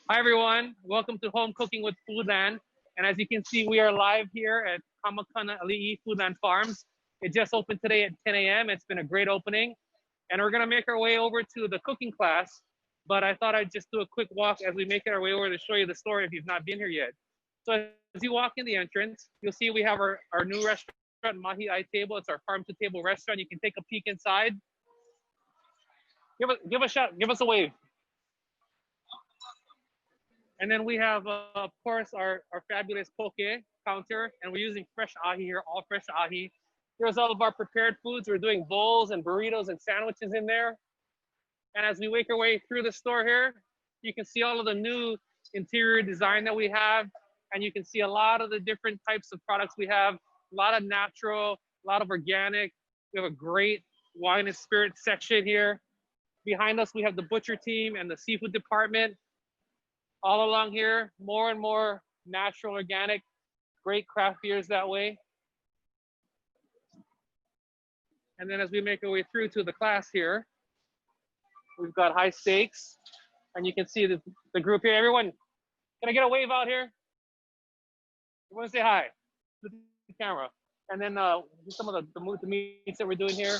Hi everyone, welcome to Home Cooking with Foodland. And as you can see, we are live here at Ka Makana Ali Foodland Farms. It just opened today at 10 a.m. It's been a great opening. And we're gonna make our way over to the cooking class. But I thought I'd just do a quick walk as we make our way over to show you the store if you've not been here yet. So as you walk in the entrance, you'll see we have our new restaurant, Mahi Ai Table. It's our farm to table restaurant. You can take a peek inside. Give us a wave. And then we have, of course, our fabulous poke counter, and we're using fresh ahi here, all fresh ahi. Here's all of our prepared foods. We're doing bowls and burritos and sandwiches in there. And as we make our way through the store here, you can see all of the new interior design that we have, and you can see a lot of the different types of products we have, a lot of natural, a lot of organic. We have a great wine and spirit section here. Behind us, we have the butcher team and the seafood department. All along here, more and more natural, organic, great craft beers that way. And then as we make our way through to the class here, we've got high stakes, and you can see the group here. Everyone, can I get a wave out here? Everyone say hi to the camera. And then some of the meats that we're doing here.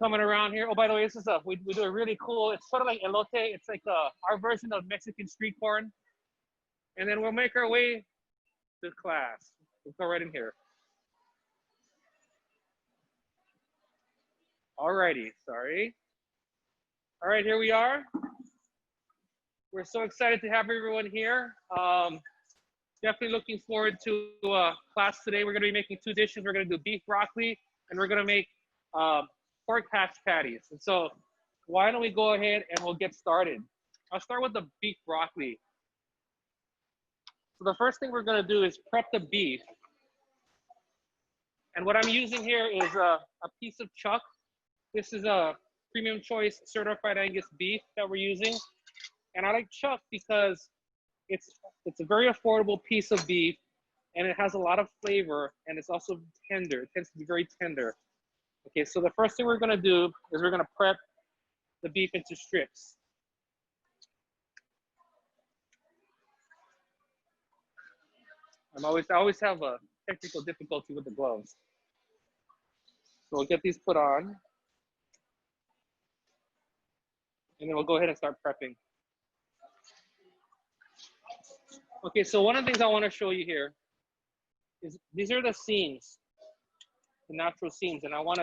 Coming around here. Oh, by the way, this is we do a really cool, it's sort of like elote. It's like our version of Mexican street corn. And then we'll make our way to class. We'll go right in here. Alrighty, sorry. All right, here we are. We're so excited to have everyone here. Definitely looking forward to class today. We're gonna be making two dishes. We're gonna do beef broccoli, and we're gonna make pork hash patties. And so why don't we go ahead and we'll get started. I'll start with the beef broccoli. So the first thing we're gonna do is prep the beef. And what I'm using here is a piece of chuck. This is a premium choice certified Angus beef that we're using. And I like chuck because it's a very affordable piece of beef, and it has a lot of flavor, and it's also tender. It tends to be very tender. Okay, so the first thing we're gonna do is we're gonna prep the beef into strips. I always have a technical difficulty with the gloves. So we'll get these put on. And then we'll go ahead and start prepping. Okay, so one of the things I wanna show you here is these are the seams. The natural seams, and I want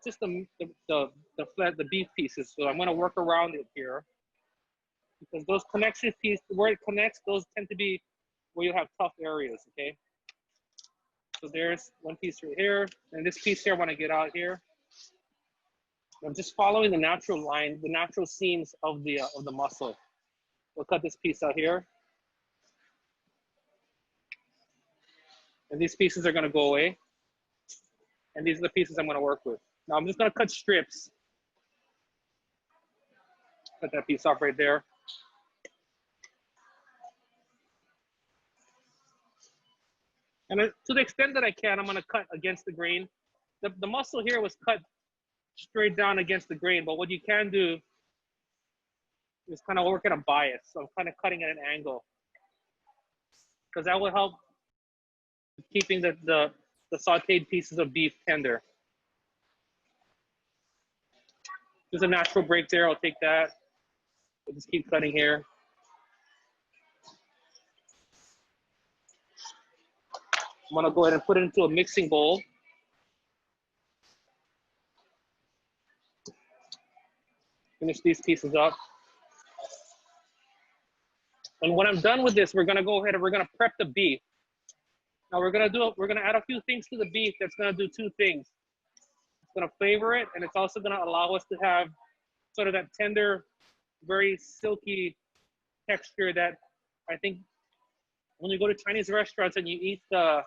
just the beef pieces, so I'm going to work around it here, because those connection pieces, where it connects, those tend to be where you have tough areas. Okay, so there's one piece right here, and this piece here I want to get out here. I'm just following the natural line, the natural seams of the muscle. We'll cut this piece out here. And these pieces are gonna go away. And these are the pieces I'm gonna work with. Now I'm just gonna cut strips. Cut that piece off right there. And to the extent that I can, I'm gonna cut against the grain. The muscle here was cut straight down against the grain, but what you can do is kind of work at a bias. So I'm kind of cutting at an angle, because that will help keeping the sauteed pieces of beef tender. There's a natural break there. I'll take that. We'll just keep cutting here. I'm gonna go ahead and put it into a mixing bowl. Finish these pieces up. And when I'm done with this, we're gonna go ahead and we're gonna prep the beef. Now we're gonna add a few things to the beef that's gonna do two things. It's gonna flavor it, and it's also gonna allow us to have sort of that tender, very silky texture that I think when you go to Chinese restaurants and you eat the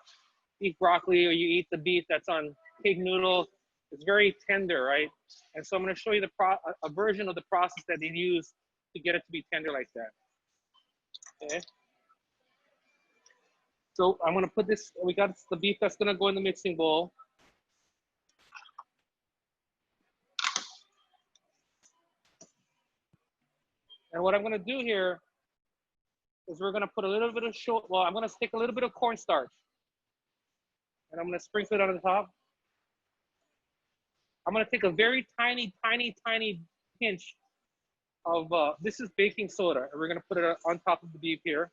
beef broccoli or you eat the beef that's on pig noodle, it's very tender, right? And so I'm gonna show you a version of the process that they use to get it to be tender like that. Okay. So I'm gonna put this, we got the beef that's gonna go in the mixing bowl. And what I'm gonna do here is we're gonna put a little bit of I'm gonna take a little bit of cornstarch and I'm gonna sprinkle it on the top. I'm gonna take a very tiny, tiny, tiny pinch of, this is baking soda, and we're gonna put it on top of the beef here.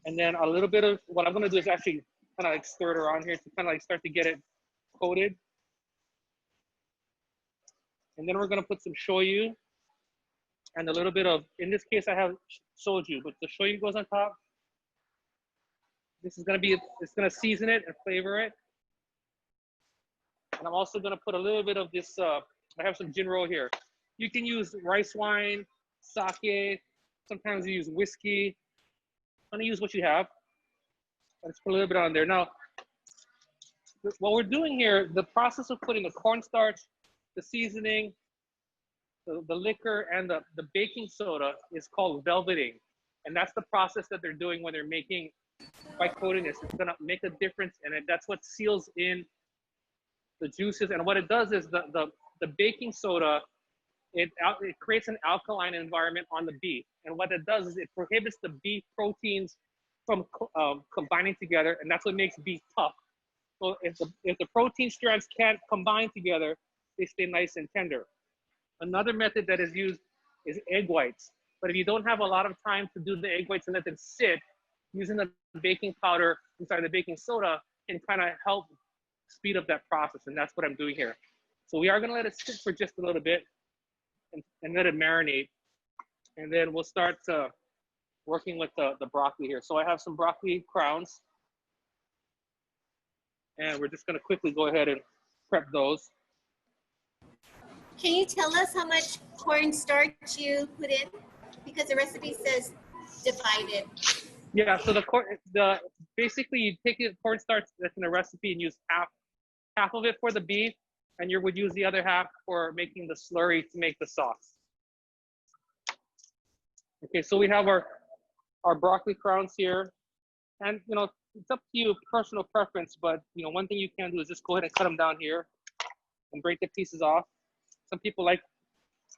And then a little bit of, what I'm gonna do is actually kind of like stir it around here to kind of like start to get it coated. And then we're gonna put some shoyu and a little bit of, in this case I have soju, but the shoyu goes on top. This is gonna be, it's gonna season it and flavor it. And I'm also gonna put a little bit of this, I have some jinro here. You can use rice wine, sake, sometimes you use whiskey. I'm gonna use what you have. Let's put a little bit on there. Now, what we're doing here, the process of putting the cornstarch, the seasoning, the liquor, and the baking soda is called velveting. And that's the process that they're doing when they're making, by coating this. It's gonna make a difference, and that's what seals in the juices. And what it does is the baking soda, it creates an alkaline environment on the beef. And what it does is it prohibits the beef proteins from combining together, and that's what makes beef tough. So if the protein strands can't combine together, they stay nice and tender. Another method that is used is egg whites. But if you don't have a lot of time to do the egg whites and let them sit, using the baking powder inside the baking soda can kind of help speed up that process, and that's what I'm doing here. So we are gonna let it sit for just a little bit and let it marinate. And then we'll start working with the broccoli here. So I have some broccoli crowns, and we're just gonna quickly go ahead and prep those. Can you tell us how much cornstarch you put in? Because the recipe says divided. Yeah, so basically you take the cornstarch that's in the recipe and use half of it for the beef, and you would use the other half for making the slurry to make the sauce. Okay, so we have our broccoli crowns here, and you know, it's up to you, personal preference, but you know, one thing you can do is just go ahead and cut them down here and break the pieces off. Some people like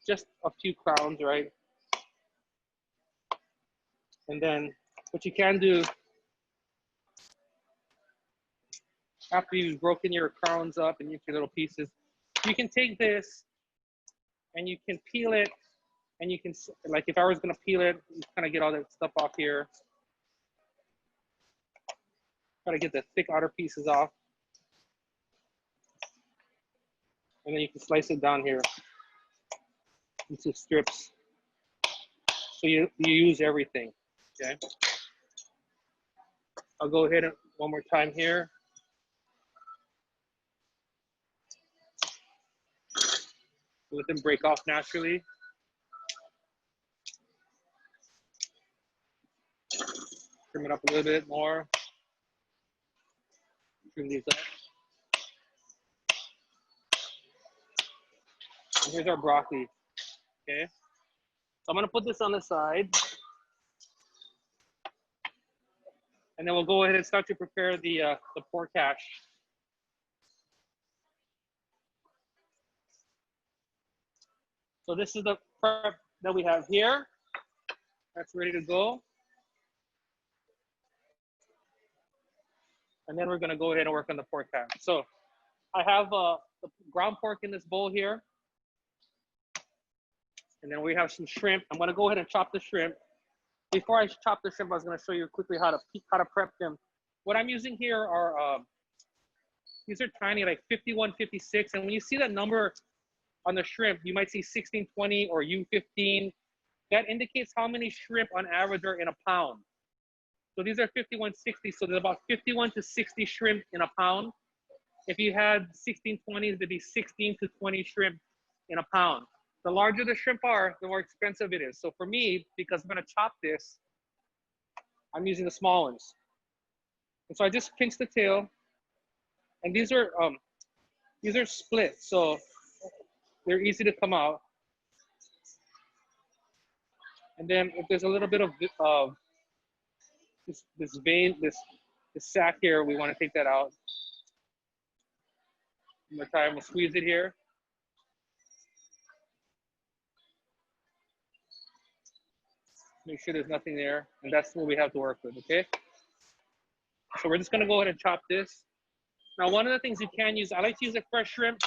just a few crowns, right? And then what you can do after you've broken your crowns up and into little pieces, you can take this and you can peel it, and you can, like if I was gonna peel it, you kind of get all that stuff off here. Try to get the thick outer pieces off. And then you can slice it down here into strips. So you use everything, okay? I'll go ahead and one more time here. Let them break off naturally. Trim it up a little bit more. Trim these up. And here's our broccoli, okay? So I'm gonna put this on the side. And then we'll go ahead and start to prepare the pork hash. So this is the prep that we have here. That's ready to go. And then we're gonna go ahead and work on the pork hash. So I have the ground pork in this bowl here. And then we have some shrimp. I'm gonna go ahead and chop the shrimp. Before I chop the shrimp, I was gonna show you quickly how to prep them. What I'm using here are, these are tiny, like 51, 56. And when you see that number on the shrimp, you might see 1620 or U15. That indicates how many shrimp on average are in a pound. So these are 5160, so there's about 51 to 60 shrimp in a pound. If you had 1620s, there'd be 16 to 20 shrimp in a pound. The larger the shrimp are, the more expensive it is. So for me, because I'm gonna chop this, I'm using the small ones. And so I just pinch the tail, and these are split, so they're easy to come out. And then if there's a little bit of this vein, this sac here, we want to take that out. One more time, we'll squeeze it here. Make sure there's nothing there, and that's what we have to work with, okay? So we're just gonna go ahead and chop this. Now, one of the things you can use, I like to use a fresh shrimp.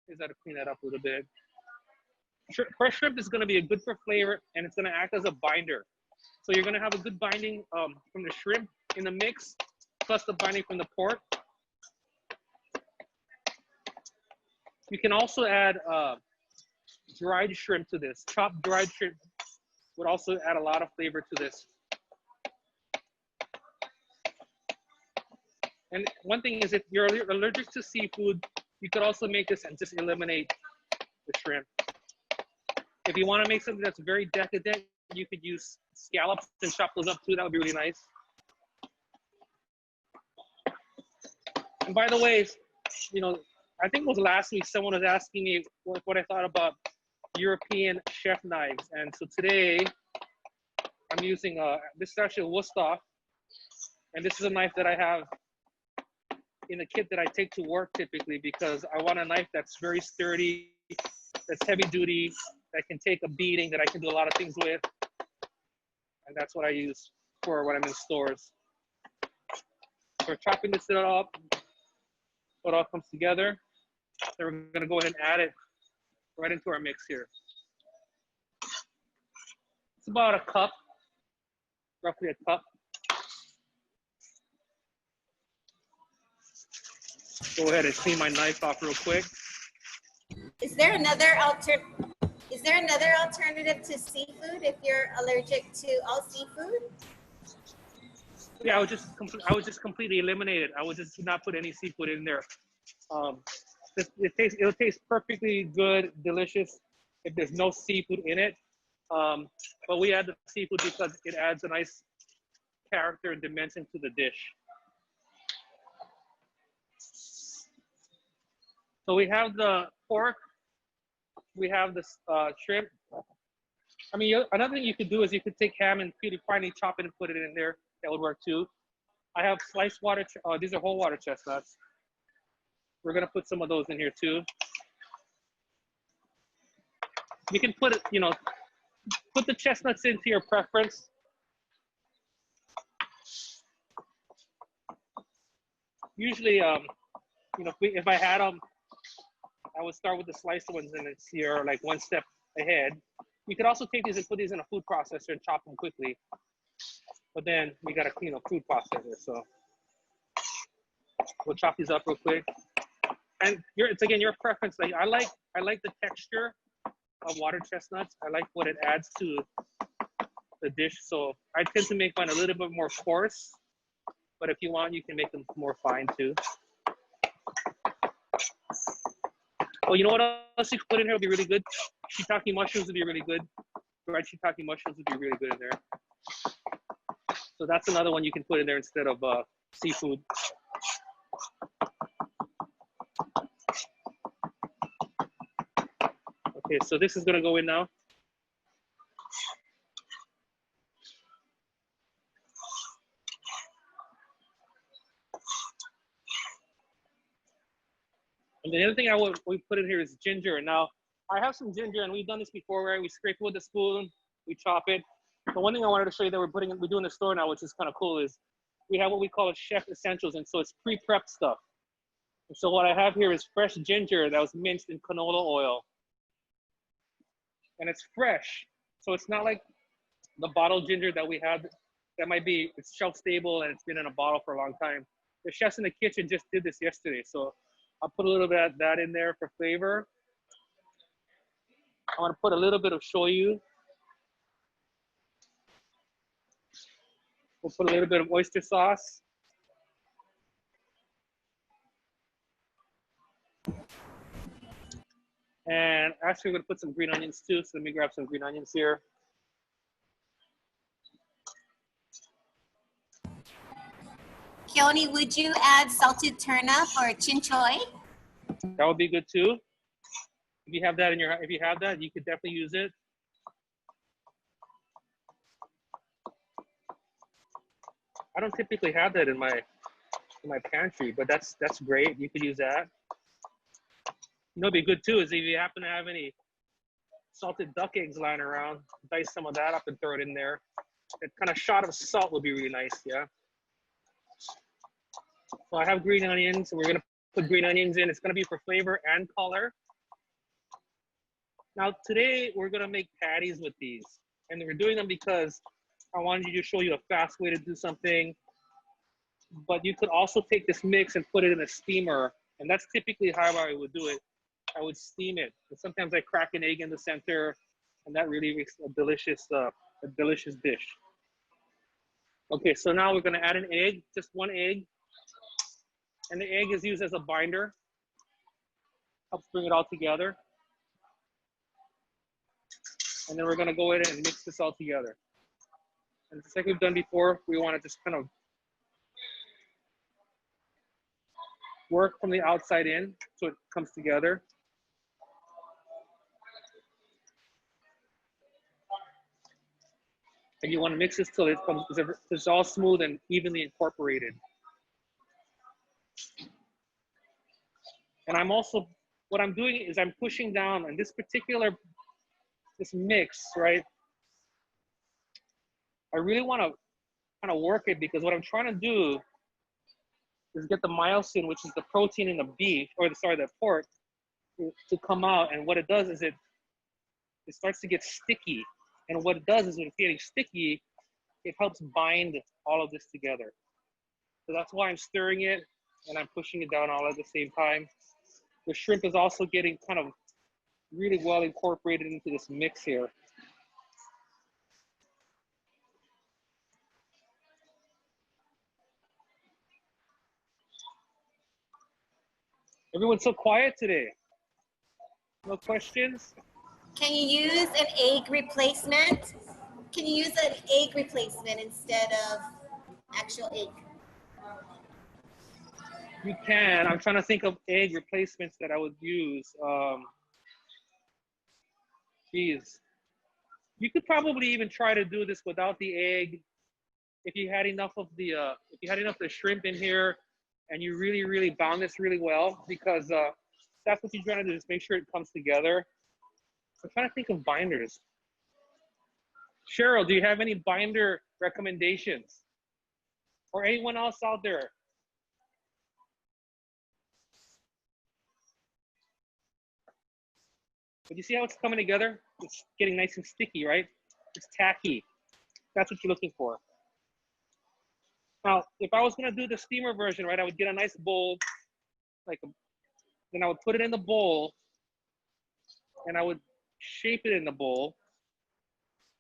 Is that to clean that up a little bit. Fresh shrimp is gonna be a good for flavor, and it's gonna act as a binder. So you're gonna have a good binding from the shrimp in the mix, plus the binding from the pork. You can also add dried shrimp to this. Chopped dried shrimp would also add a lot of flavor to this. And one thing is, if you're allergic to seafood, you could also make this and just eliminate the shrimp. If you want to make something that's very decadent, you could use scallops and chop those up too. That would be really nice. And by the way, you know, I think it was last week someone was asking me what I thought about European chef knives. And so today I'm using, this is actually a Wusthof. And this is a knife that I have in the kit that I take to work typically, because I want a knife that's very sturdy, that's heavy duty, that can take a beating, that I can do a lot of things with. And that's what I use for when I'm in stores. So we're chopping this up, so it all comes together. Then we're gonna go ahead and add it right into our mix here. It's about a cup, roughly a cup. Go ahead and clean my knife off real quick. Is there another alternative to seafood if you're allergic to all seafood? Yeah, I would just completely eliminate it. I would just not put any seafood in there. It'll taste perfectly good, delicious if there's no seafood in it. But we add the seafood because it adds a nice character and dimension to the dish. So we have the pork, we have the shrimp. I mean, another thing you could do is you could take ham and finely chop it and put it in there. That would work too. I have sliced water, these are whole water chestnuts. We're gonna put some of those in here too. You can put it, you know, put the chestnuts into your preference. Usually, you know, if I had them, I would start with the sliced ones and it's here like one step ahead. You could also take these and put these in a food processor and chop them quickly. But then we got to clean a food processor, so we'll chop these up real quick. And it's again your preference. Like I like the texture of water chestnuts. I like what it adds to the dish. So I tend to make mine a little bit more coarse. But if you want, you can make them more fine too. Oh, you know what else you could put in here would be really good? Shiitake mushrooms would be really good. Dried shiitake mushrooms would be really good in there. So that's another one you can put in there instead of seafood. Okay, so this is gonna go in now. And the other thing we put in here is ginger. Now, I have some ginger, and we've done this before, where we scrape it with a spoon, we chop it. But one thing I wanted to show you that we do in the store now, which is kind of cool, is we have what we call chef essentials, and so it's pre-prepped stuff. And so what I have here is fresh ginger that was minced in canola oil. And it's fresh, so it's not like the bottled ginger that we have that might be, it's shelf stable and it's been in a bottle for a long time. The chefs in the kitchen just did this yesterday, so I'll put a little bit of that in there for flavor. I want to put a little bit of shoyu. We'll put a little bit of oyster sauce. And actually, we're going to put some green onions too. So let me grab some green onions here. Keoni, would you add salted turnip or chin choy? That would be good too. If you have that you could definitely use it. I don't typically have that in my pantry, but that's great. You could use that. You know, it'd be good too is if you happen to have any salted duck eggs lying around. Dice some of that up and throw it in there. A kind of shot of salt would be really nice, yeah. So I have green onions, so we're gonna put green onions in. It's gonna be for flavor and color. Now today we're gonna make patties with these. And we're doing them because I wanted to show you a fast way to do something. But you could also take this mix and put it in a steamer. And that's typically how I would do it. I would steam it. And sometimes I crack an egg in the center, and that really makes a delicious dish. Okay, so now we're gonna add an egg, just one egg. And the egg is used as a binder. Helps bring it all together. And then we're gonna go in and mix this all together. And just like we've done before, we wanna just kind of work from the outside in so it comes together. And you want to mix this till it's all smooth and evenly incorporated. And I'm also, what I'm doing is I'm pushing down on this mix, right? I really want to kind of work it because what I'm trying to do is get the myosin, which is the protein in the beef, or the pork, to come out. And what it does is it starts to get sticky. And what it does is when it's getting sticky, it helps bind all of this together. So that's why I'm stirring it and I'm pushing it down all at the same time. The shrimp is also getting kind of really well incorporated into this mix here. Everyone's so quiet today. No questions? Can you use an egg replacement? Can you use an egg replacement instead of actual egg? You can. I'm trying to think of egg replacements that I would use. Geez. You could probably even try to do this without the egg. If you had enough of the shrimp in here, and you really bound this really well, because that's what you're trying to do, is make sure it comes together. I'm trying to think of binders. Cheryl, do you have any binder recommendations? Or anyone else out there? But you see how it's coming together? It's getting nice and sticky, right? It's tacky. That's what you're looking for. Now, if I was gonna do the steamer version, right, I would get a nice bowl, then I would put it in the bowl, and I would shape it in the bowl,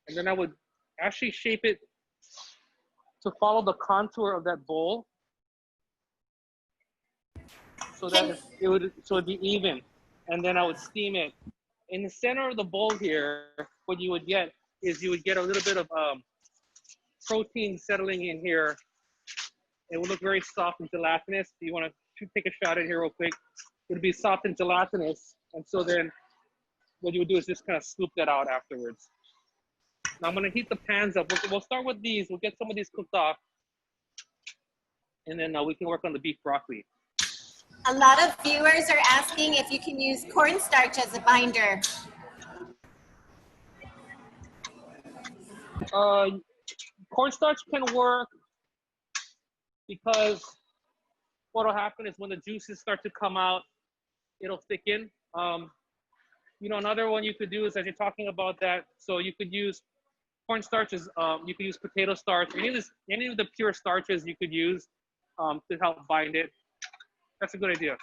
and then I would actually shape it to follow the contour of that bowl, so that it'd be even, and then I would steam it. In the center of the bowl here, what you would get is you would get a little bit of protein settling in here. It would look very soft and gelatinous. You want to take a shot in here real quick. It would be soft and gelatinous. And so then what you would do is just kind of scoop that out afterwards. Now I'm going to heat the pans up. We'll start with these. We'll get some of these cooked off. And then we can work on the beef broccoli. A lot of viewers are asking if you can use cornstarch as a binder. Cornstarch can work because what will happen is when the juices start to come out, it'll thicken. You know, another one you could do is, as you're talking about that, so you could use cornstarch, you could use potato starch, any of the pure starches you could use to help bind it. That's a good idea.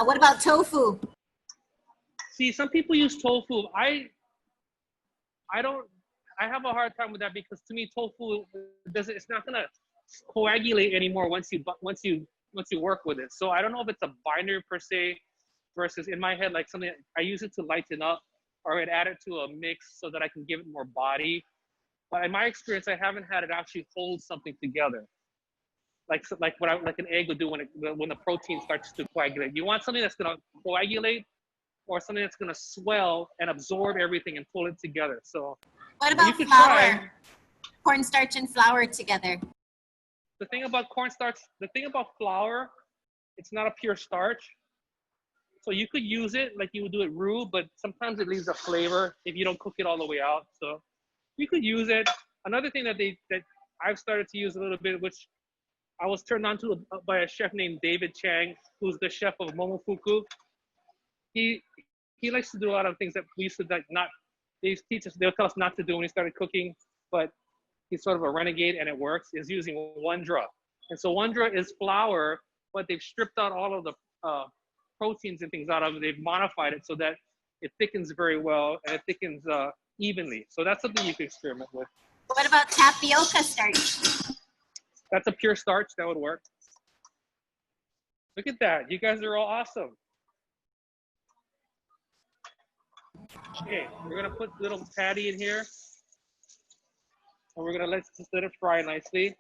What about tofu? See, some people use tofu. I have a hard time with that because to me tofu it's not gonna coagulate anymore once you work with it. So I don't know if it's a binder per se, versus in my head like something I use it to lighten up, or I'd add it to a mix so that I can give it more body. But in my experience, I haven't had it actually hold something together. Like an egg would do when the protein starts to coagulate. You want something that's gonna coagulate, or something that's gonna swell and absorb everything and pull it together. So what about flour? Cornstarch and flour together. The thing about cornstarch, the thing about flour, it's not a pure starch. So you could use it like you would do it raw, but sometimes it leaves a flavor if you don't cook it all the way out. So you could use it. Another thing that I've started to use a little bit, which I was turned on to by a chef named David Chang, who's the chef of Momofuku. He likes to do a lot of things that we used to like not. They teach us. They'll tell us not to do when we started cooking, but he's sort of a renegade and it works. Is using wondra, and so wondra is flour, but they've stripped out all of the proteins and things out of it. They've modified it so that it thickens very well and it thickens evenly. So that's something you can experiment with. What about tapioca starch? That's a pure starch. That would work. Look at that. You guys are all awesome. Okay, we're gonna put little patty in here, and we're gonna just let it fry nicely.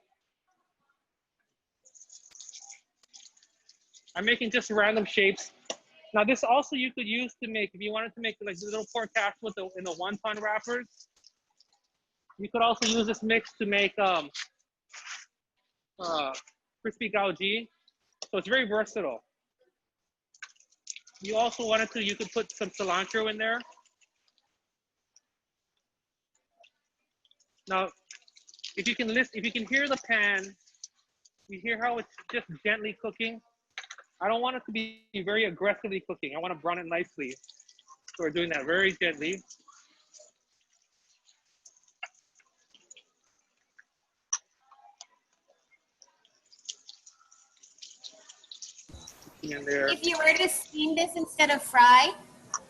I'm making just random shapes. Now this also you could use to make, if you wanted to make like little pork casserole in the wonton wrappers. You could also use this mix to make crispy gaoji. So it's very versatile. You also wanted to, you could put some cilantro in there. Now, if you can hear the pan, you hear how it's just gently cooking. I don't want it to be very aggressively cooking. I want to brown it nicely. So we're doing that very gently. In there. If you were to steam this instead of fry,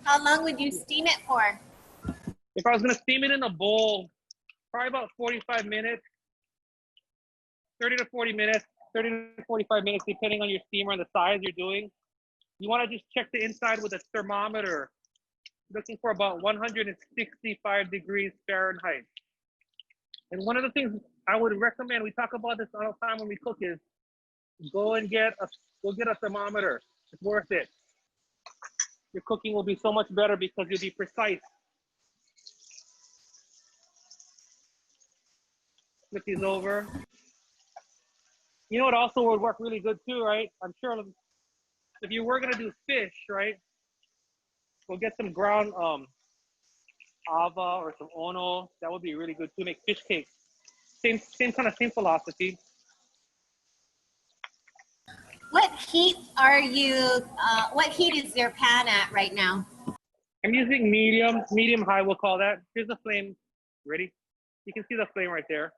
how long would you steam it for? If I was going to steam it in a bowl, probably about 45 minutes, 30 to 40 minutes, 30 to 45 minutes, depending on your steamer and the size you're doing. You want to just check the inside with a thermometer, looking for about 165 degrees Fahrenheit. And one of the things I would recommend, we talk about this all the time when we cook, is go get a thermometer. It's worth it. Your cooking will be so much better because you'll be precise. Flip these over. You know what also would work really good too, right? I'm sure if you were gonna do fish, right? We'll get some ground ava or some ono. That would be really good to make fish cakes. Same philosophy. What heat are you, what heat is your pan at right now? I'm using medium high, we'll call that. Here's the flame. Ready? You can see the flame right there.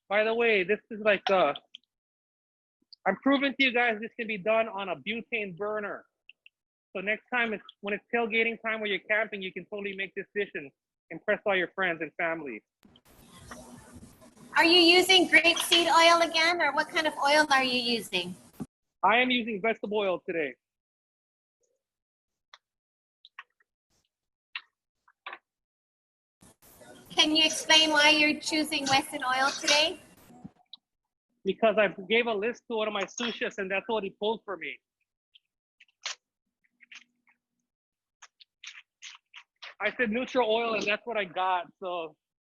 By the way, this is like, I'm proving to you guys this can be done on a butane burner. So next time, when it's tailgating time where you're camping, you can totally make this dish and impress all your friends and family. Are you using grapeseed oil again, or what kind of oil are you using? I am using vegetable oil today. Can you explain why you're choosing Western oil today? Because I gave a list to one of my sous chefs and that's what he pulled for me. I said neutral oil and that's what I got. So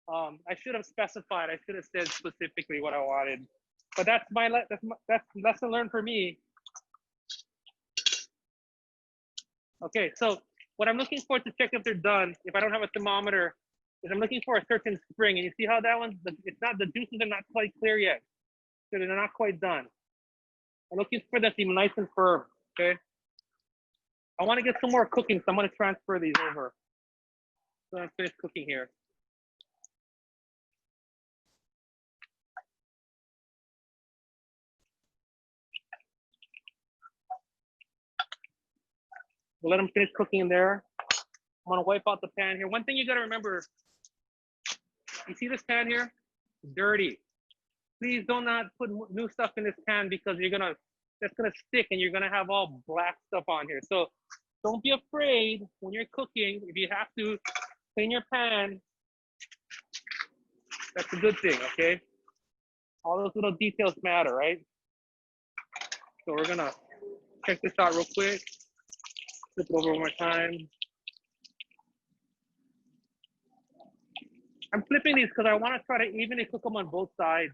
I should have specified. I should have said specifically what I wanted. But that's lesson learned for me. Okay, so what I'm looking for to check if they're done, if I don't have a thermometer, is I'm looking for a certain spring. And you see how that one, it's not, the juices are not quite clear yet. So they're not quite done. I'm looking for them to be nice and firm, okay? I want to get some more cooking, so I'm going to transfer these over. So I'm finished cooking here. We'll let them finish cooking in there. I'm going to wipe out the pan here. One thing you got to remember, you see this pan here? Dirty. Please do not put new stuff in this pan because that's gonna stick and you're gonna have all black stuff on here. So don't be afraid when you're cooking. If you have to clean your pan, that's a good thing, okay? All those little details matter, right? So we're gonna check this out real quick. Flip it over one more time. I'm flipping these because I want to try to evenly cook them on both sides.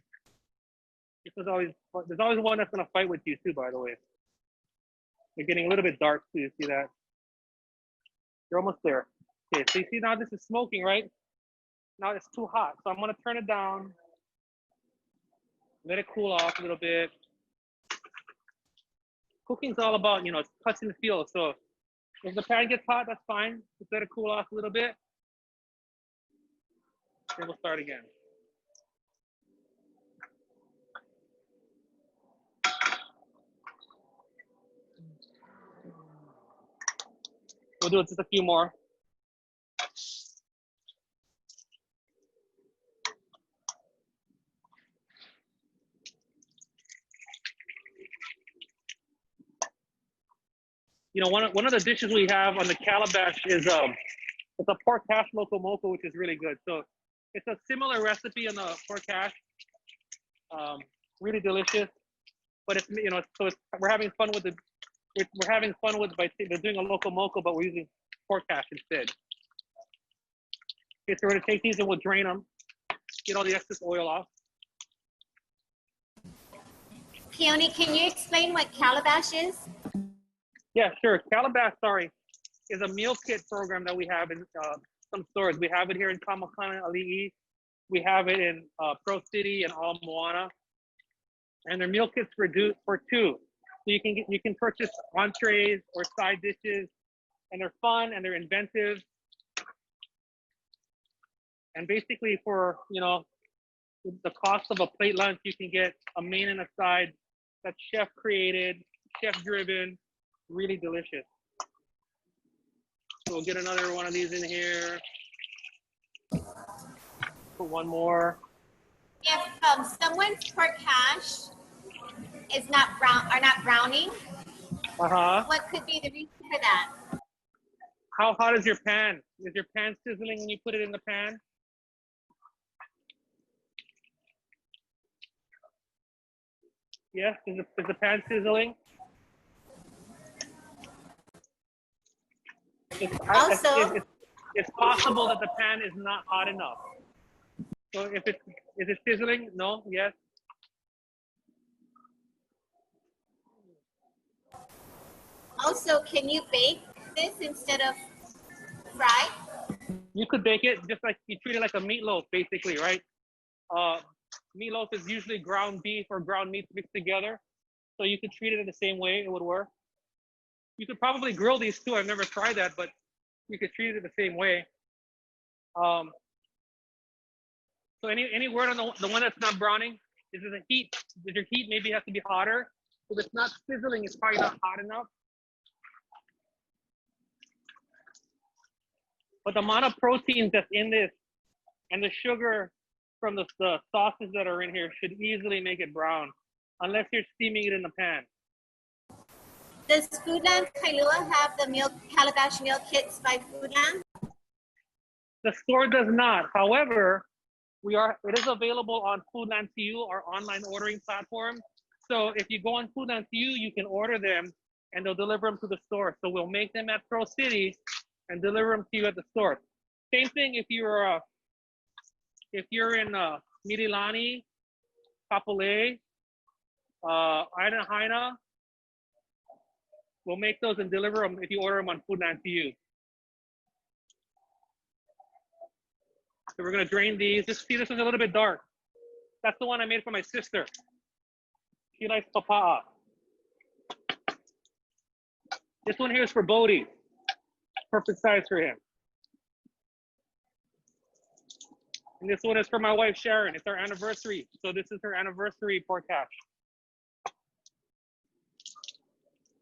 There's always one that's gonna fight with you too, by the way. They're getting a little bit dark too, you see that? You're almost there. Okay, so you see now this is smoking, right? Now it's too hot, so I'm gonna turn it down. Let it cool off a little bit. Cooking's all about, you know, touch and feel. So if the pan gets hot, that's fine. Just let it cool off a little bit. Then we'll start again. We'll do just a few more. You know, one of the dishes we have on the calabash is it's a pork hash loco moco, which is really good. So it's a similar recipe on the pork hash, really delicious. But it's, you know, so it's, we're having fun with they're doing a loco moco, but we're using pork hash instead. Okay, so we're gonna take these and we'll drain them, get all the excess oil off. Keoni, can you explain what calabash is? Yeah, sure. Calabash, is a meal kit program that we have in some stores. We have it here in Ka Makana Ali. We have it in Pro City and Ala Moana. And they're meal kits for two. So you can purchase entrees or side dishes, and they're fun and they're inventive. And basically for, you know, the cost of a plate lunch, you can get a main and a side that's chef created, chef driven, really delicious. So we'll get another one of these in here. Put one more. If someone's pork hash is not browning, what could be the reason for that? How hot is your pan? Is your pan sizzling when you put it in the pan? Yes, is the pan sizzling? It's possible that the pan is not hot enough. So is it sizzling? No? Yes? Also, can you bake this instead of fry? You could bake it just like you treat it like a meatloaf, basically, right? Meatloaf is usually ground beef or ground meat mixed together. So you could treat it in the same way, it would work. You could probably grill these too. I've never tried that, but you could treat it the same way. So any word on the one that's not browning? Is it the heat? Does your heat maybe have to be hotter? If it's not sizzling, it's probably not hot enough. But the amount of proteins that's in this and the sugar from the sauces that are in here should easily make it brown, unless you're steaming it in the pan. Does Foodland Kailua have the calabash meal kits by Foodland? The store does not. However, it is available on Foodland TU, our online ordering platform. So if you go on Foodland TU, you can order them and they'll deliver them to the store. So we'll make them at Pro City and deliver them to you at the store. Same thing if you're in Mirilani, Kapolei, Aina Haina, we'll make those and deliver them if you order them on Foodland TU. So we're gonna drain these. This one's a little bit dark. That's the one I made for my sister. She likes papa'a. This one here is for Bodhi. Perfect size for him. And this one is for my wife, Sharon. It's our anniversary. So this is her anniversary pork hash.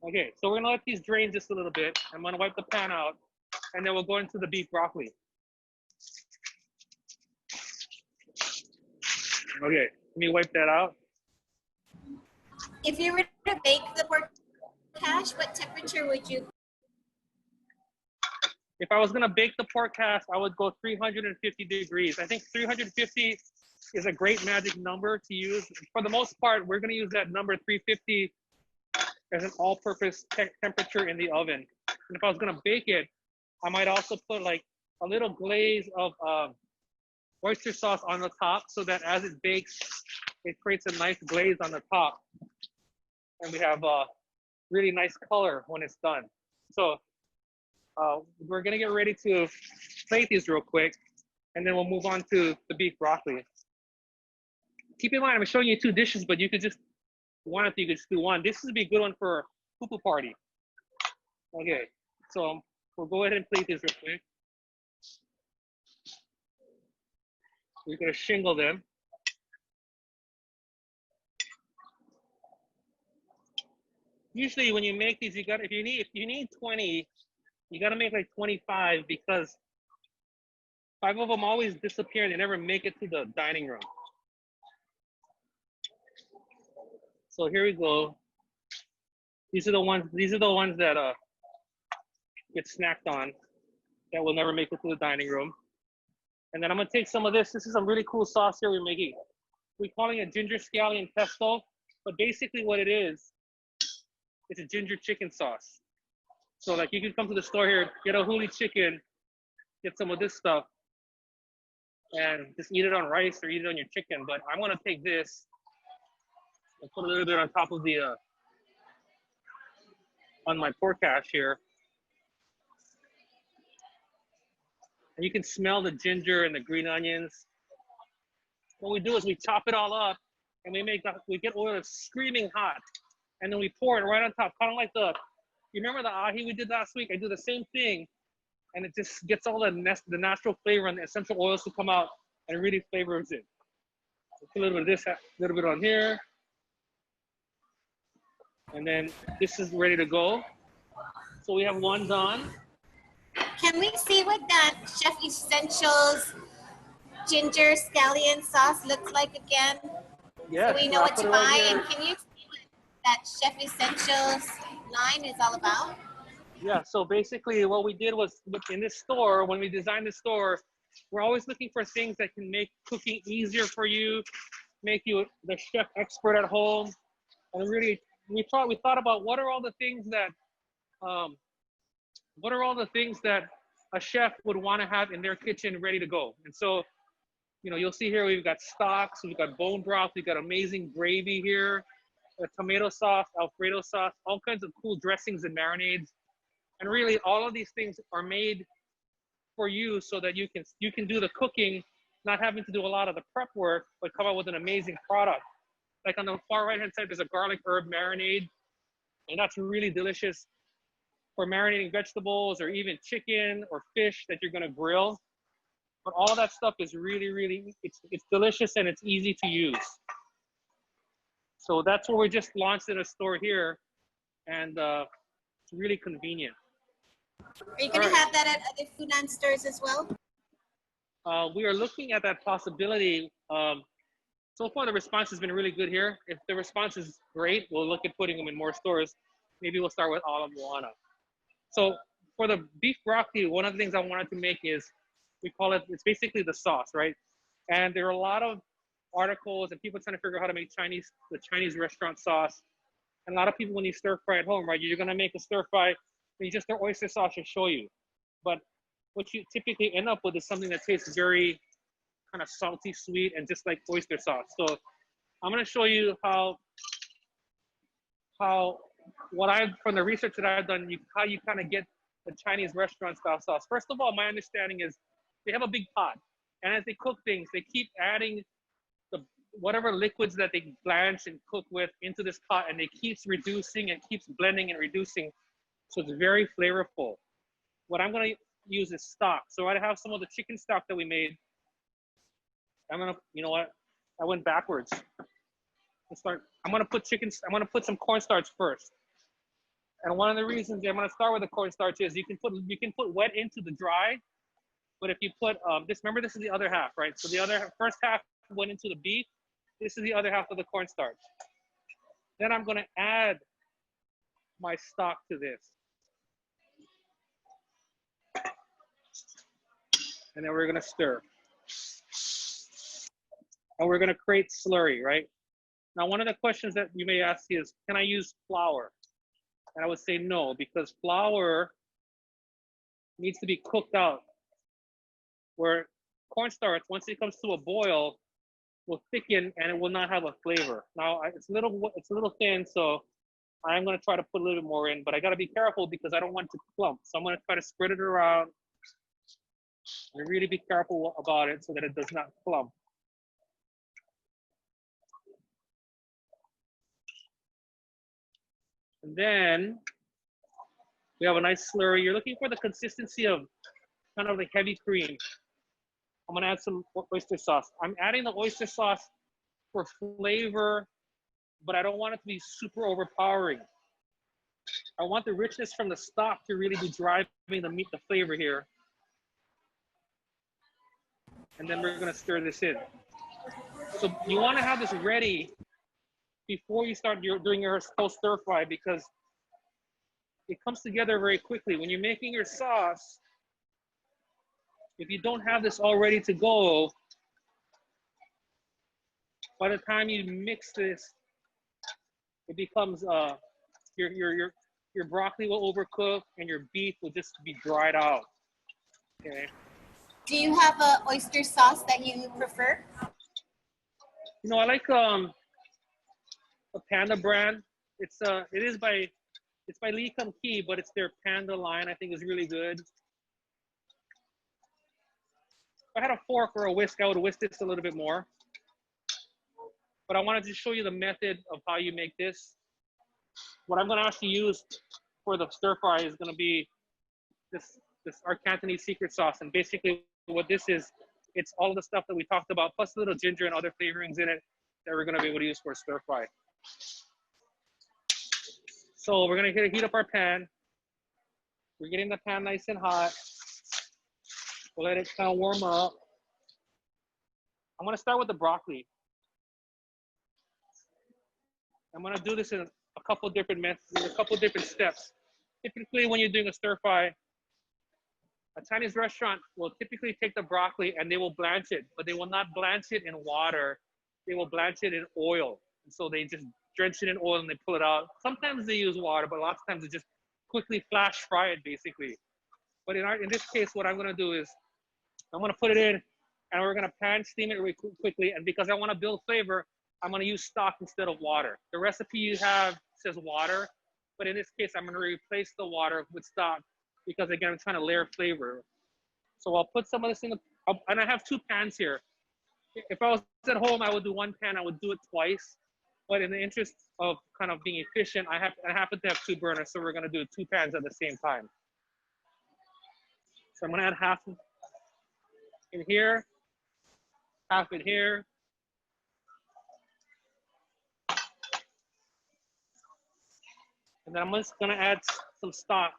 Okay, so we're gonna let these drain just a little bit. I'm gonna wipe the pan out and then we'll go into the beef broccoli. Okay, let me wipe that out. If you were to bake the pork hash, what temperature would you? If I was gonna bake the pork hash, I would go 350 degrees. I think 350 is a great magic number to use. For the most part, we're gonna use that number 350 as an all-purpose temperature in the oven. And if I was gonna bake it, I might also put like a little glaze of oyster sauce on the top so that as it bakes, it creates a nice glaze on the top. And we have really nice color when it's done. So we're gonna get ready to plate these real quick, and then we'll move on to the beef broccoli. Keep in mind, I'm showing you two dishes, but you could just, you could just do one. This would be a good one for a poo-poo party. Okay, so we'll go ahead and plate these real quick. We're gonna shingle them. Usually when you make these, if you need 20, you gotta make like 25 because 5 of them always disappear and they never make it to the dining room. So here we go. These are the ones that get snacked on that will never make it to the dining room. And then I'm gonna take some of this. This is some really cool sauce here we're making. We're calling it ginger scallion pesto, but basically what it is, it's a ginger chicken sauce. So like you can come to the store here, get a huli chicken, get some of this stuff, and just eat it on rice or eat it on your chicken. But I'm gonna take this and put a little bit on top of the on my pork hash here. And you can smell the ginger and the green onions. What we do is we chop it all up and we get oil that's screaming hot. And then we pour it right on top, kind of like you remember the ahi we did last week? I do the same thing, and it just gets all the natural flavor and the essential oils to come out and really flavors it. Put a little bit of this, a little bit on here. And then this is ready to go. So we have one done. Can we see what that Chef Essentials ginger scallion sauce looks like again? Yes, so we know what to buy. And can you see what that Chef Essentials line is all about? Yeah, so basically what we did was in this store, when we designed the store, we're always looking for things that can make cooking easier for you, make you the chef expert at home. And really, we thought about what are all the things that a chef would want to have in their kitchen ready to go. And so, you'll see here we've got stocks, we've got bone broth, we've got amazing gravy here, a tomato sauce, Alfredo sauce, all kinds of cool dressings and marinades. And really, all of these things are made for you so that you can do the cooking, not having to do a lot of the prep work, but come out with an amazing product. Like on the far right-hand side, there's a garlic herb marinade, and that's really delicious for marinating vegetables or even chicken or fish that you're gonna grill. But all that stuff is really, really, it's delicious and it's easy to use. So that's what we just launched in a store here, and it's really convenient. Are you going to have that at other Foodland stores as well? We are looking at that possibility. So far, the response has been really good here. If the response is great, we'll look at putting them in more stores. Maybe we'll start with Ala Moana. So for the beef broccoli, one of the things I wanted to make is, it's basically the sauce, right? And there are a lot of articles and people trying to figure out how to make the Chinese restaurant sauce. And a lot of people, when you stir fry at home, right, you're gonna make a stir fry, and you just throw oyster sauce or shoyu. But what you typically end up with is something that tastes very kind of salty, sweet, and just like oyster sauce. So I'm gonna show you from the research that I've done, how you kind of get the Chinese restaurant style sauce. First of all, my understanding is they have a big pot, and as they cook things, they keep adding whatever liquids that they blanch and cook with into this pot, and it keeps reducing and keeps blending and reducing. So it's very flavorful. What I'm gonna use is stock. So I have some of the chicken stock that we made. You know what? I went backwards. I'm gonna put some cornstarch first. And one of the reasons I'm gonna start with the cornstarch is you can put wet into the dry, but if you put remember this is the other half, right? So the first half went into the beef. This is the other half of the cornstarch. Then I'm gonna add my stock to this. And then we're gonna stir. And we're gonna create slurry, right? Now, one of the questions that you may ask is, can I use flour? And I would say no, because flour needs to be cooked out. Where cornstarch, once it comes to a boil, will thicken and it will not have a flavor. Now, it's a little thin, so I'm gonna try to put a little bit more in, but I gotta be careful because I don't want it to clump. So I'm gonna try to spread it around and really be careful about it so that it does not clump. And then we have a nice slurry. You're looking for the consistency of kind of like heavy cream. I'm gonna add some oyster sauce. I'm adding the oyster sauce for flavor, but I don't want it to be super overpowering. I want the richness from the stock to really be driving the flavor here. And then we're gonna stir this in. So you wanna have this ready before you start doing your whole stir fry because it comes together very quickly. When you're making your sauce, if you don't have this all ready to go, by the time you mix this, it becomes your broccoli will overcook and your beef will just be dried out. Okay. Do you have a oyster sauce that you prefer? You know, I like a Panda brand. It is by Lee Kum Kee, but it's their Panda line. I think is really good. If I had a fork or a whisk, I would whisk this a little bit more. But I wanted to show you the method of how you make this. What I'm going to actually use for the stir fry is going to be this our Cantonese secret sauce. And basically what this is, it's all of the stuff that we talked about, plus a little ginger and other flavorings in it that we're going to be able to use for a stir fry. So we're going to heat up our pan. We're getting the pan nice and hot. We'll let it kind of warm up. I'm going to start with the broccoli. I'm going to do this in a couple different methods, a couple different steps. Typically, when you're doing a stir fry, a Chinese restaurant will typically take the broccoli and they will blanch it, but they will not blanch it in water. They will blanch it in oil. And so they just drench it in oil and they pull it out. Sometimes they use water, but a lot of times they just quickly flash fry it, basically. But in this case, what I'm going to do is I'm going to put it in and we're going to pan steam it really quickly. And because I want to build flavor, I'm going to use stock instead of water. The recipe you have says water, but in this case, I'm going to replace the water with stock because, again, I'm trying to layer flavor. So I'll put some of this in and I have two pans here. If I was at home, I would do one pan. I would do it twice. But in the interest of kind of being efficient, I happen to have two burners, so we're going to do two pans at the same time. So I'm going to add half in here, half in here. And then I'm just going to add some stock.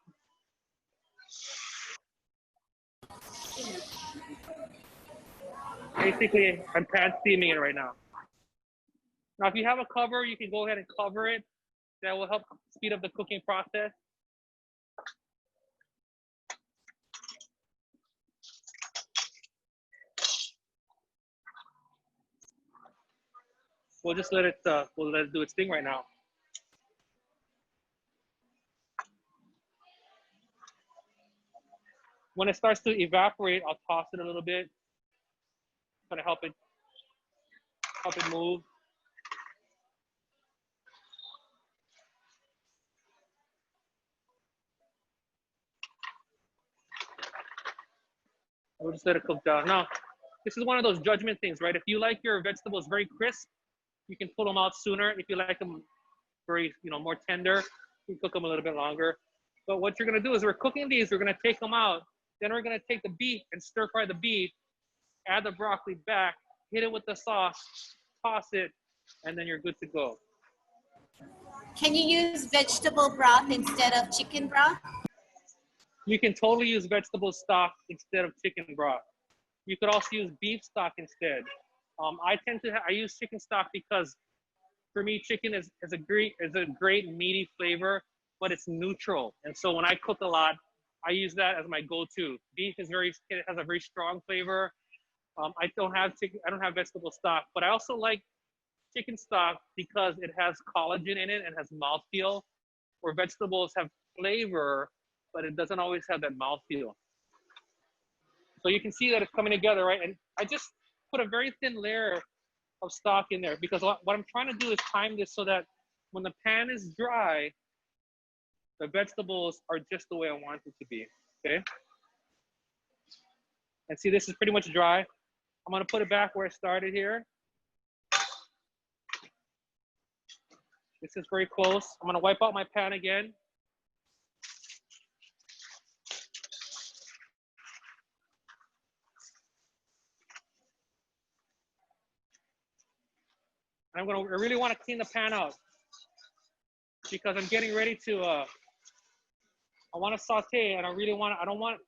Basically, I'm pan steaming it right now. Now, if you have a cover, you can go ahead and cover it. That will help speed up the cooking process. We'll just let it do its thing right now. When it starts to evaporate, I'll toss it a little bit, kind of help it move. We'll just let it cook down. Now, this is one of those judgment things, right? If you like your vegetables very crisp, you can pull them out sooner. If you like them very, more tender, you can cook them a little bit longer. But what you're gonna do is we're cooking these, we're gonna take them out. Then we're gonna take the beef and stir fry the beef, add the broccoli back, hit it with the sauce, toss it, and then you're good to go. Can you use vegetable broth instead of chicken broth? You can totally use vegetable stock instead of chicken broth. You could also use beef stock instead. I use chicken stock because for me, chicken is a great meaty flavor, but it's neutral. And so when I cook a lot, I use that as my go-to. Beef has a very strong flavor. I don't have vegetable stock, but I also like chicken stock because it has collagen in it and has mouthfeel, where vegetables have flavor, but it doesn't always have that mouthfeel. So you can see that it's coming together, right? And I just put a very thin layer of stock in there because what I'm trying to do is time this so that when the pan is dry, the vegetables are just the way I want it to be, okay? And see, this is pretty much dry. I'm gonna put it back where I started here. This is very close. I'm gonna wipe out my pan again. I really wanna clean the pan out because I'm getting ready to, I wanna saute, and I don't want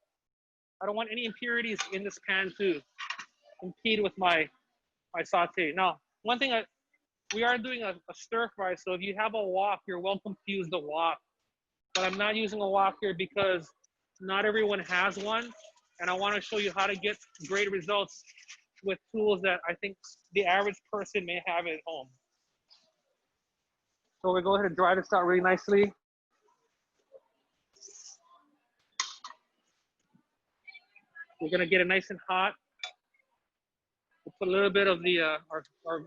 any impurities in this pan to impede with my saute. Now, one thing we are doing a stir fry, so if you have a wok, you're welcome to use the wok. But I'm not using a wok here because not everyone has one, and I want to show you how to get great results with tools that I think the average person may have at home. So we'll go ahead and dry this out really nicely. We're gonna get it nice and hot. We'll put a little bit of the our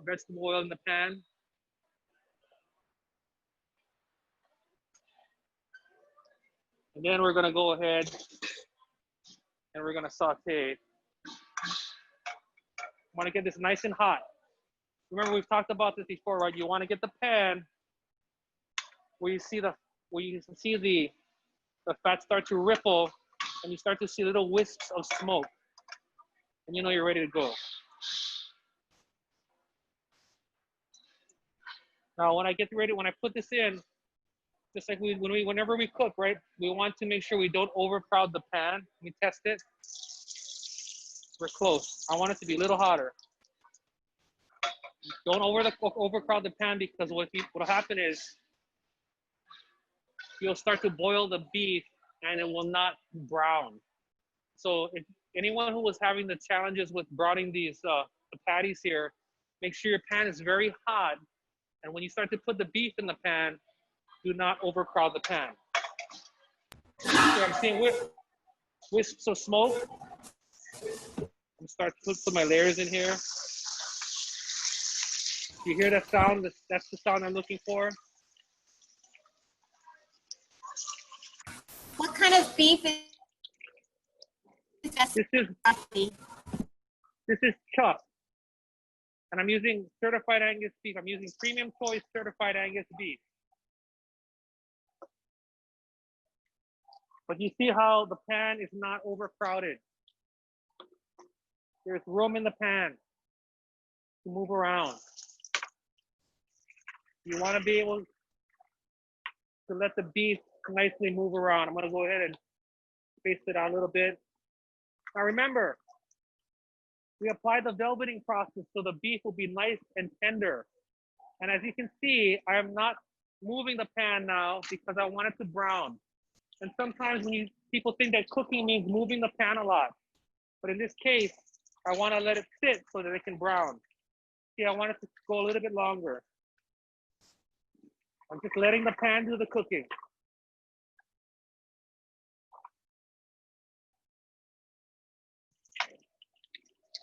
vegetable oil in the pan. And then we're gonna go ahead and we're gonna saute it. I wanna get this nice and hot. Remember, we've talked about this before, right? You wanna get the pan where you see the fat start to ripple and you start to see little wisps of smoke. And you know you're ready to go. Now, when I put this in, just like whenever we cook, right? We want to make sure we don't overcrowd the pan. We test it. We're close. I want it to be a little hotter. Don't overcrowd the pan because what'll happen is you'll start to boil the beef and it will not brown. So if anyone who was having the challenges with browning these the patties here, make sure your pan is very hot. And when you start to put the beef in the pan, do not overcrowd the pan. So I'm seeing wisps of smoke. I'm start to put my layers in here. You hear that sound? That's the sound I'm looking for. What kind of beef is that? This is chuck. And I'm using certified Angus beef. I'm using premium choice certified Angus beef. But you see how the pan is not overcrowded. There's room in the pan to move around. You want to be able to let the beef nicely move around. I'm going to go ahead and space it out a little bit. Now remember, we applied the velveting process so the beef will be nice and tender. And as you can see, I am not moving the pan now because I want it to brown. And sometimes people think that cooking means moving the pan a lot. But in this case, I want to let it sit so that it can brown. See, I want it to go a little bit longer. I'm just letting the pan do the cooking.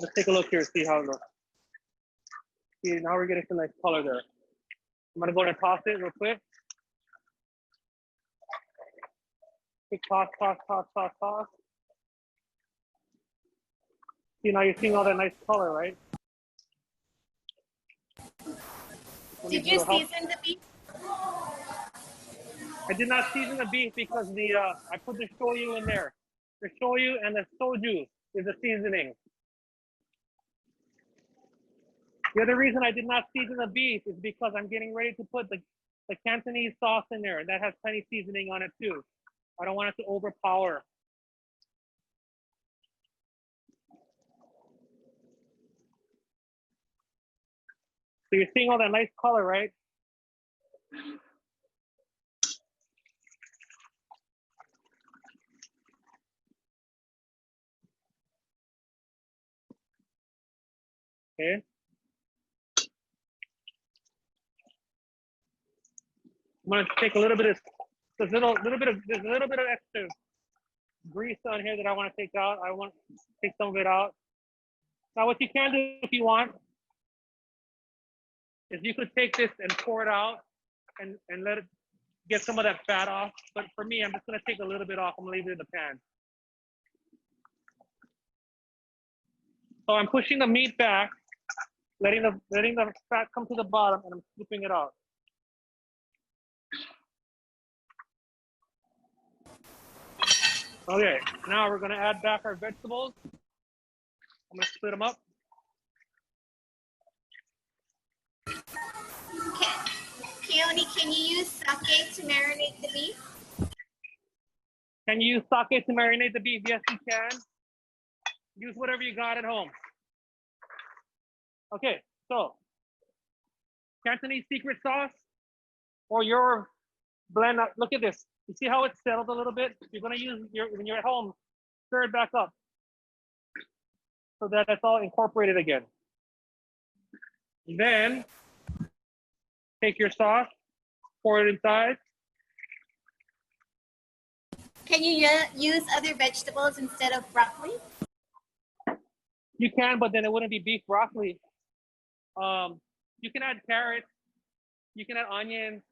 Let's take a look here, see how it looks. See, now we're getting some nice color there. I'm gonna go and toss it real quick. Quick toss, toss, toss, toss, toss. See, now you're seeing all that nice color, right? Did you season the beef? I did not season the beef because I put the shoyu in there. The shoyu and the soju is the seasoning. The other reason I did not season the beef is because I'm getting ready to put the Cantonese sauce in there. That has plenty seasoning on it too. I don't want it to overpower. So you're seeing all that nice color, right? Okay. I'm gonna take a little bit of there's a little bit of extra grease on here that I want to take out. I want to take some of it out. Now, what you can do if you want is you could take this and pour it out and let it get some of that fat off. But for me, I'm just gonna take a little bit off. I'm gonna leave it in the pan. So I'm pushing the meat back, letting the fat come to the bottom, and I'm scooping it out. Okay, now we're gonna add back our vegetables. I'm gonna split them up. Keoni, can you use sake to marinate the beef? Can you use sake to marinate the beef? Yes, you can. Use whatever you got at home. Okay, so Cantonese secret sauce or your blend. Look at this. You see how it's settled a little bit? You're gonna use when you're at home, stir it back up so that it's all incorporated again. Then take your sauce, pour it inside. Can you use other vegetables instead of broccoli? You can, but then it wouldn't be beef broccoli. You can add carrots, you can add onions,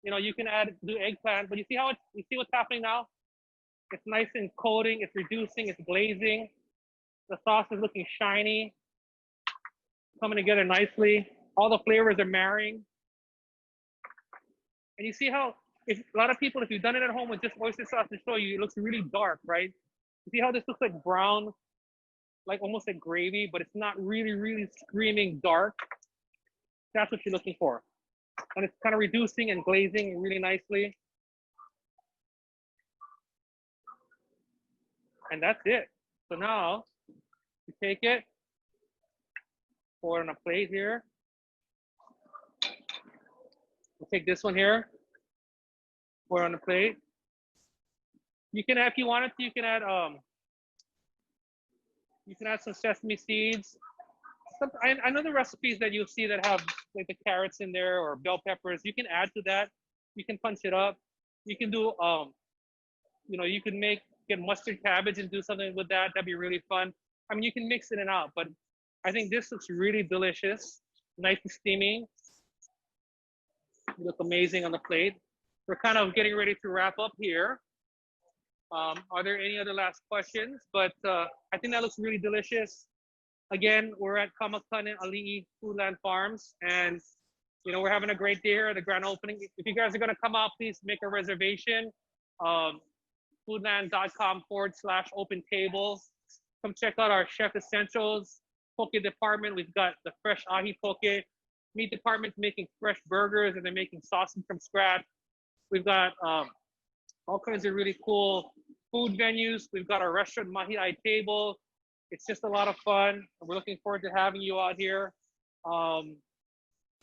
you know, you can do eggplant, but you see what's happening now? It's nice and coating, it's reducing, it's glazing. The sauce is looking shiny, coming together nicely. All the flavors are marrying. And you see how, a lot of people, if you've done it at home with just oyster sauce and shoyu, it looks really dark, right? You see how this looks like brown, like almost like gravy, but it's not really, really screaming dark. That's what you're looking for. And it's kind of reducing and glazing really nicely. And that's it. So now you take it, pour it on a plate here. We'll take this one here, pour it on the plate. You can, if you wanted to, you can add some sesame seeds. I know the recipes that you'll see that have like the carrots in there or bell peppers. You can add to that. You can punch it up. You can do, you know, you can get mustard cabbage and do something with that. That'd be really fun. I mean, you can mix it in and out, but I think this looks really delicious. Nice and steaming. You look amazing on the plate. We're kind of getting ready to wrap up here. Are there any other last questions? But I think that looks really delicious. Again, we're at Ka Makana Ali Foodland Farms, and you know, we're having a great day here at the grand opening. If you guys are gonna come out, please make a reservation. Foodland.com/open table. Come check out our chef essentials, poke department. We've got the fresh ahi poke. Meat department's making fresh burgers and they're making sausage from scratch. We've got all kinds of really cool food venues. We've got our restaurant mahi-ai table. It's just a lot of fun. We're looking forward to having you out here. So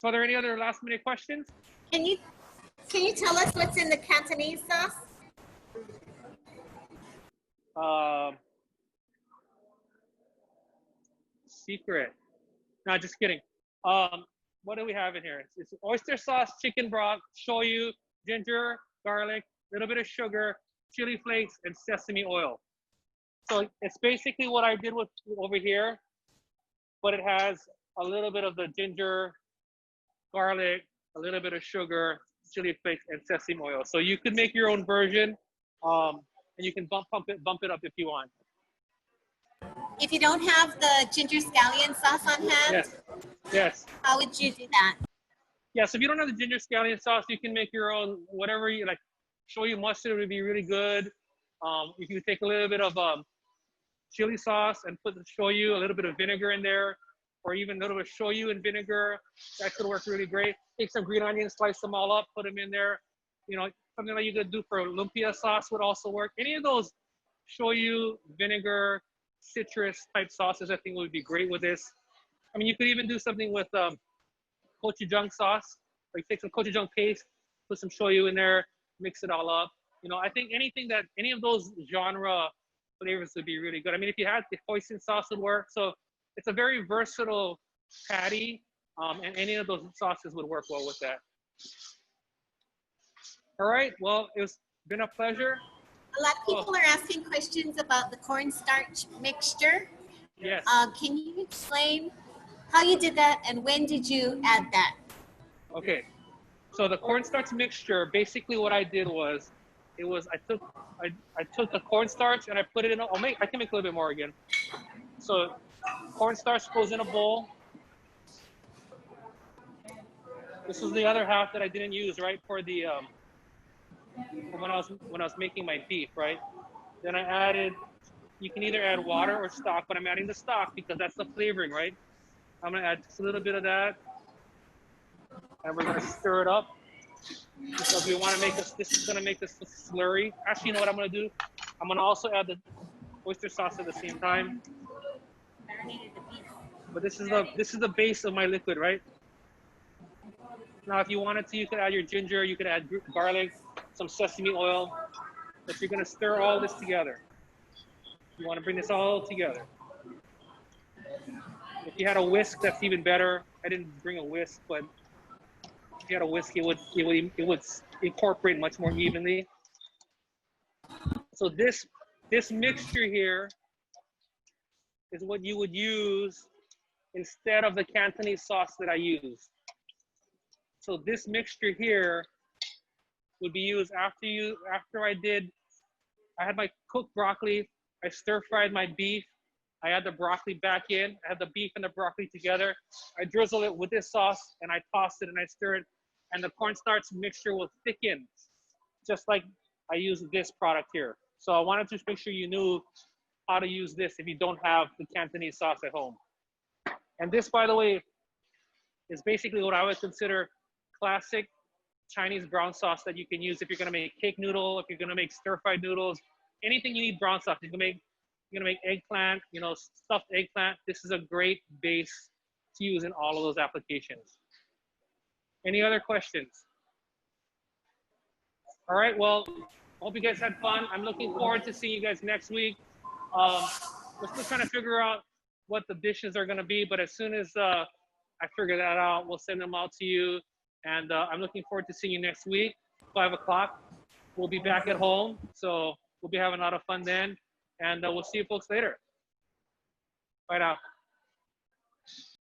are there any other last minute questions? Can you tell us what's in the Cantonese sauce? Secret. No, just kidding. What do we have in here? It's oyster sauce, chicken broth, shoyu, ginger, garlic, a little bit of sugar, chili flakes, and sesame oil. So it's basically what I did with over here, but it has a little bit of the ginger, garlic, a little bit of sugar, chili flakes, and sesame oil. So you could make your own version, and you can bump it up if you want. If you don't have the ginger scallion sauce on hand, yes. How would you do that? Yeah, so if you don't have the ginger scallion sauce, you can make your own, whatever you like. Shoyu mustard would be really good. You can take a little bit of chili sauce and put the shoyu, a little bit of vinegar in there, or even a little bit of shoyu and vinegar. That could work really great. Take some green onions, slice them all up, put them in there. You know, something like you could do for lumpia sauce would also work. Any of those shoyu, vinegar, citrus type sauces, I think would be great with this. I mean, you could even do something with gochujang sauce. Like take some gochujang paste, put some shoyu in there, mix it all up. You know, I think any of those genre flavors would be really good. I mean, if you had the hoisin sauce would work. So it's a very versatile patty, and any of those sauces would work well with that. All right, well, it's been a pleasure. A lot of people are asking questions about the cornstarch mixture. Yes. Can you explain how you did that and when did you add that? Okay. So the cornstarch mixture, basically what I did was, I took the cornstarch and I put it in. I can make a little bit more again. So cornstarch goes in a bowl. This was the other half that I didn't use, right, for the for when I was making my beef, right? Then I added. You can either add water or stock, but I'm adding the stock because that's the flavoring, right? I'm gonna add just a little bit of that, and we're gonna stir it up because we want to make this. This is gonna make this slurry. Actually, you know what I'm gonna do? I'm gonna also add the oyster sauce at the same time. But this is the base of my liquid, right? Now, if you wanted to, you could add your ginger, you could add garlic, some sesame oil, but you're gonna stir all this together. You want to bring this all together. If you had a whisk, that's even better. I didn't bring a whisk, but if you had a whisk, it would incorporate much more evenly. So this mixture here is what you would use instead of the Cantonese sauce that I use. So this mixture here would be used after I had my cooked broccoli, I stir-fried my beef, I add the broccoli back in, I have the beef and the broccoli together, I drizzle it with this sauce and I toss it and I stir it, and the cornstarch mixture will thicken, just like I use this product here. So I wanted to make sure you knew how to use this if you don't have the Cantonese sauce at home. And this, by the way, is basically what I would consider classic Chinese brown sauce that you can use if you're gonna make cake noodle, if you're gonna make stir-fried noodles, anything you need brown sauce. You're gonna make eggplant, stuffed eggplant. This is a great base to use in all of those applications. Any other questions? All right, well, hope you guys had fun. I'm looking forward to seeing you guys next week. We're still trying to figure out what the dishes are gonna be, but as soon as I figure that out, we'll send them out to you. And I'm looking forward to seeing you next week, 5 o'clock. We'll be back at home, so we'll be having a lot of fun then. And we'll see you folks later. Bye now.